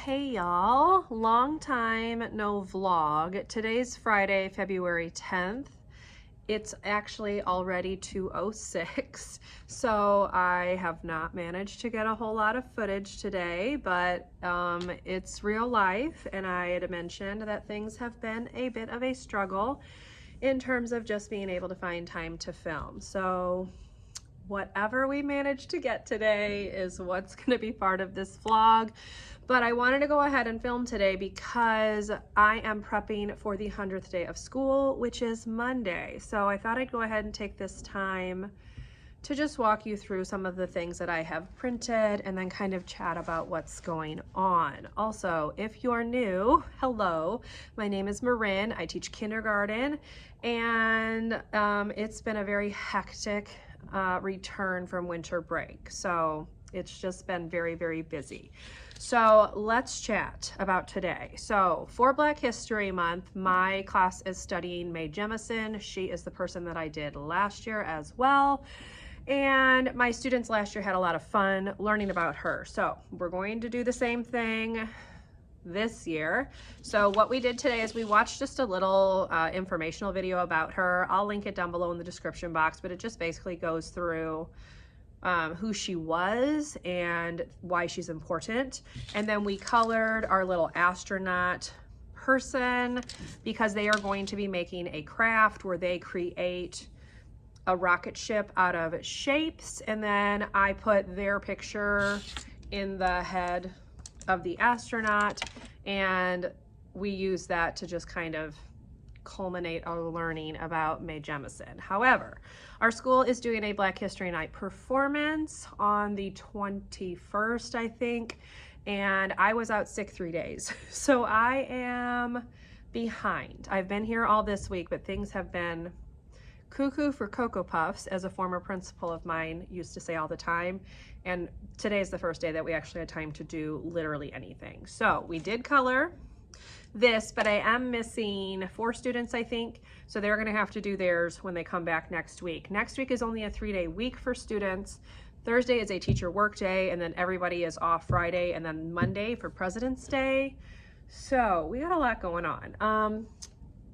Hey y'all, long time no vlog. Today's Friday, February 10th. It's actually already 2:06, so I have not managed to get a whole lot of footage today, but it's real life, and I had mentioned that things have been a bit of a struggle in terms of just being able to find time to film. So whatever we managed to get today is what's going to be part of this vlog. But I wanted to go ahead and film today because I am prepping for the 100th day of school, which is Monday. So I thought I'd go ahead and take this time to just walk you through some of the things that I have printed and then kind of chat about what's going on. Also, if you're new, hello, my name is Marin. I teach kindergarten, and it's been a very hectic return from winter break. So it's just been very, very busy. So let's chat about today. So for Black History Month, my class is studying Mae Jemison. She is the person that I did last year as well. And my students last year had a lot of fun learning about her. So we're going to do the same thing this year. So what we did today is we watched just a little informational video about her. I'll link it down below in the description box, but it just basically goes through who she was and why she's important. And then we colored our little astronaut person because they are going to be making a craft where they create a rocket ship out of shapes, and then I put their picture in the head of the astronaut, and we use that to just kind of culminate our learning about Mae Jemison. However, our school is doing a Black History Night performance on the 21st, I think, and I was out sick 3 days. So I am behind. I've been here all this week, but things have been cuckoo for Cocoa Puffs, as a former principal of mine used to say all the time. And today is the first day that we actually had time to do literally anything. So we did color this, but I am missing 4 students, I think. So they're gonna have to do theirs when they come back next week. Next week is only a 3-day week for students. Thursday is a teacher work day, and then everybody is off Friday, and then Monday for President's Day. So we got a lot going on.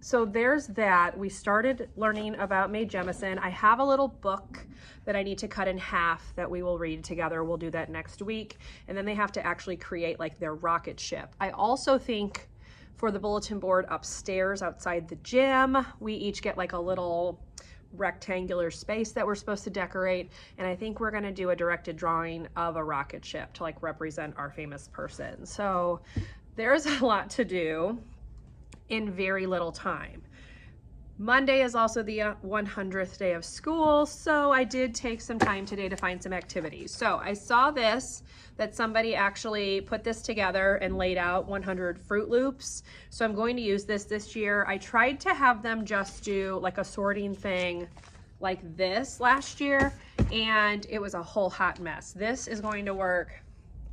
So there's that. We started learning about Mae Jemison. I have a little book that I need to cut in half that we will read together. We'll do that next week. And then they have to actually create like their rocket ship. I also think for the bulletin board upstairs outside the gym, we each get like a little rectangular space that we're supposed to decorate. And I think we're gonna do a directed drawing of a rocket ship to like represent our famous person. So there's a lot to do in very little time. Monday is also the 100th day of school, so I did take some time today to find some activities. So I saw this, that somebody actually put this together and laid out 100 Fruit Loops. So I'm going to use this year. I tried to have them just do like a sorting thing like this last year, and it was a whole hot mess. This is going to work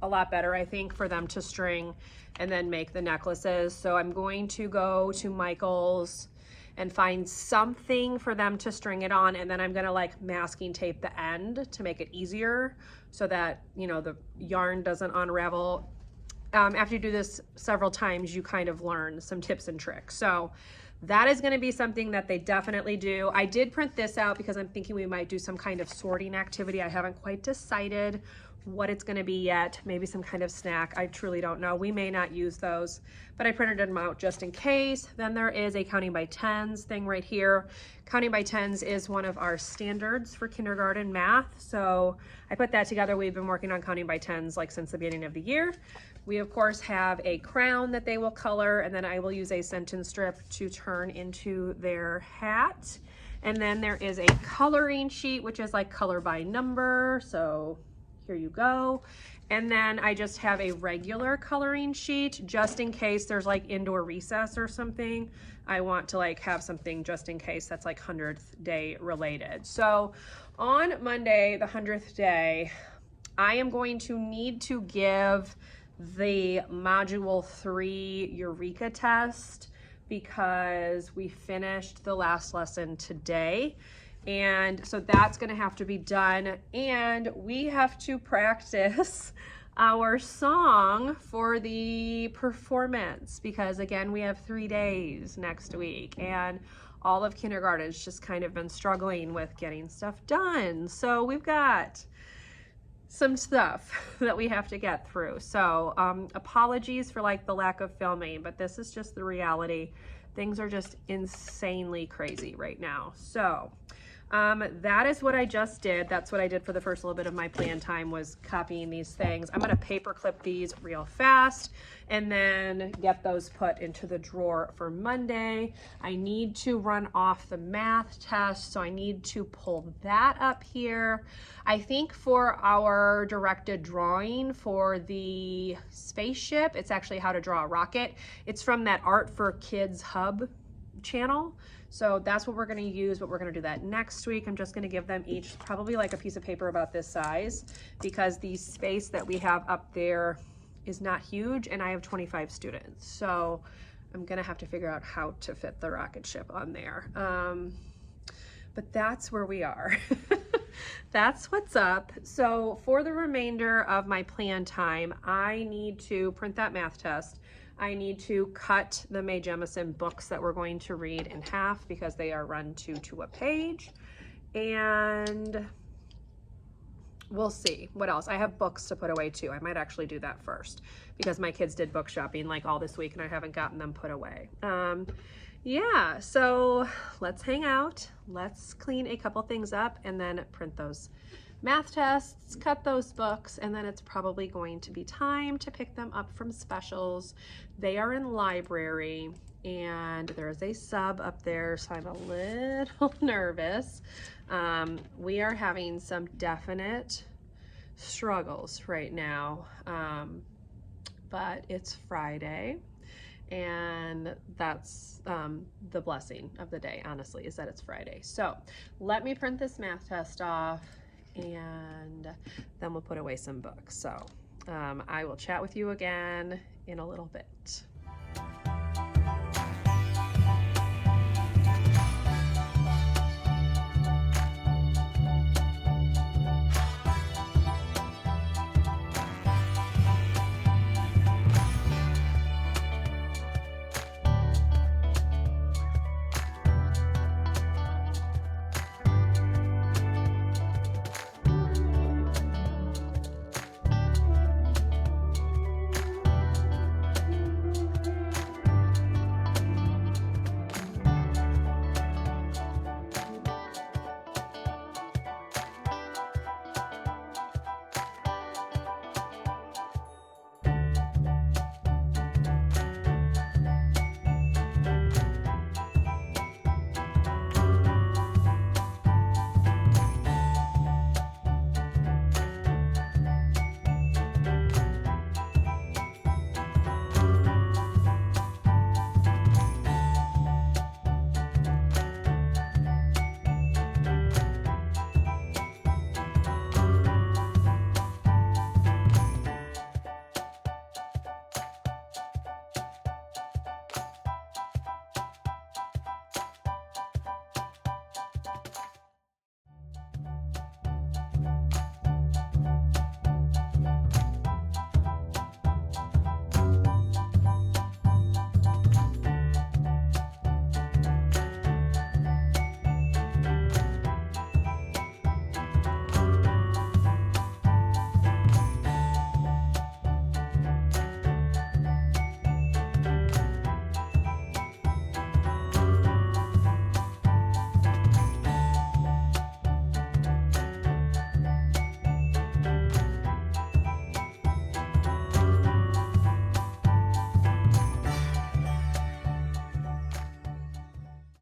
a lot better, I think, for them to string and then make the necklaces. So I'm going to go to Michael's and find something for them to string it on, and then I'm gonna like masking tape the end to make it easier so that, you know, the yarn doesn't unravel. After you do this several times, you kind of learn some tips and tricks. So that is gonna be something that they definitely do. I did print this out because I'm thinking we might do some kind of sorting activity. I haven't quite decided what it's going to be yet. Maybe some kind of snack. I truly don't know. We may not use those, but I printed them out just in case. Then there is a counting by tens thing right here. Counting by tens is one of our standards for kindergarten math. So I put that together. We've been working on counting by tens like since the beginning of the year. We of course have a crown that they will color, and then I will use a sentence strip to turn into their hat. And then there is a coloring sheet, which is like color by number. So here you go. And then I just have a regular coloring sheet just in case there's like indoor recess or something. I want to like have something just in case that's like 100th day related. So on Monday, the 100th day, I am going to need to give the module 3 Eureka test because we finished the last lesson today. And so that's gonna have to be done, and we have to practice our song for the performance, because again, we have 3 days next week and all of kindergarten's just kind of been struggling with getting stuff done. So we've got some stuff that we have to get through. So apologies for like the lack of filming, but this is just the reality. Things are just insanely crazy right now. So that is what I just did. That's what I did for the first little bit of my plan time, was copying these things. I'm gonna paper clip these real fast and then get those put into the drawer for Monday. I need to run off the math test, so I need to pull that up here. I think for our directed drawing for the spaceship, it's actually how to draw a rocket. It's from that Art for Kids Hub channel. So that's what we're going to use, but we're going to do that next week. I'm just going to give them each probably like a piece of paper about this size, because the space that we have up there is not huge and I have 25 students. So I'm going to have to figure out how to fit the rocket ship on there. But that's where we are. That's what's up. So for the remainder of my plan time, I need to print that math test. I need to cut the Mae Jemison books that we're going to read in half because they are run to a page. And we'll see what else. I have books to put away too. I might actually do that first because my kids did book shopping like all this week and I haven't gotten them put away. Yeah, so let's hang out. Let's clean a couple things up and then print those math tests, cut those books, and then it's probably going to be time to pick them up from specials. They are in library and there's a sub up there, so I'm a little nervous. We are having some definite struggles right now, but it's Friday. And that's the blessing of the day, honestly, is that it's Friday. So let me print this math test off and then we'll put away some books. So I will chat with you again in a little bit.